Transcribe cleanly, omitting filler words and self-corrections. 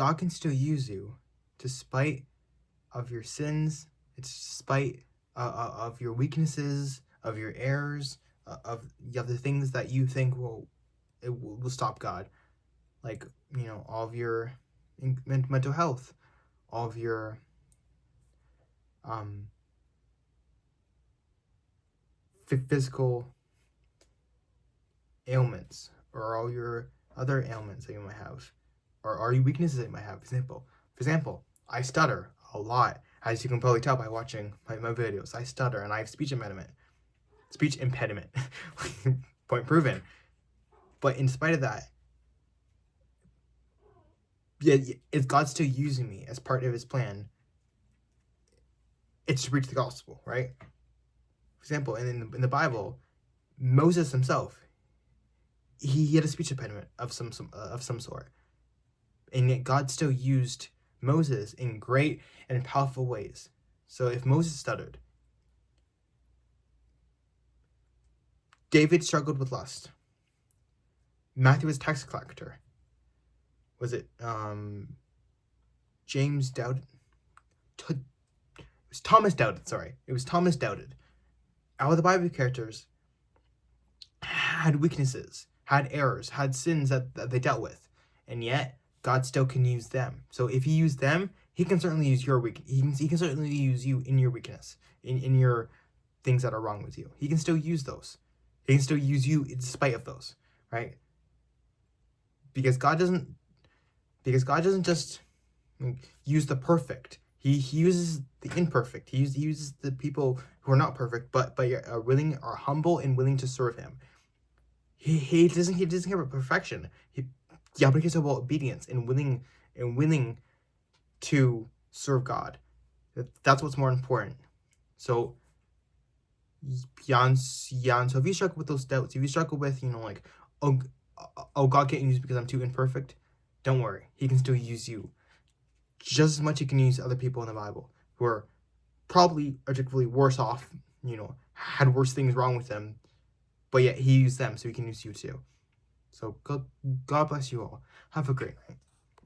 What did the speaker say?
God can still use you despite of your sins, despite of your weaknesses, of your errors, of the things that you think will stop God, like all of your mental health, all of your physical ailments, or all your other ailments that you might have, or all your weaknesses that you might have. For example, I stutter a lot, as you can probably tell by watching my videos. I stutter and I have speech impediment. Point proven. But in spite of that, yeah, if God's still using me as part of his plan, it's to preach the gospel, right? For example, in the Bible, Moses himself, he had a speech impediment of some sort, and yet God still used Moses in great and powerful ways. So if Moses stuttered, David struggled with lust, Matthew was a tax collector, was it James doubted? It was Thomas doubted. Sorry, it was Thomas doubted. All the Bible characters had weaknesses, had errors, had sins that they dealt with, and yet God still can use them. So if he used them, he can certainly use your weak. He can certainly use you in your weakness, in your things that are wrong with you. He can still use those. He can still use you in spite of those, right? Because God doesn't just use the perfect. He uses the imperfect. He uses the people who are not perfect, but are willing, are humble and willing to serve him. He doesn't care about perfection. But he cares about obedience and willing to serve God. That's what's more important. So Jan, so if you struggle with those doubts, if you struggle with God can't use me because I'm too imperfect, don't worry. He can still use you just as much. He can use other people in the Bible who are probably objectively worse off, had worse things wrong with them, but yet he used them, so he can use you too. So God bless you all. Have a great night.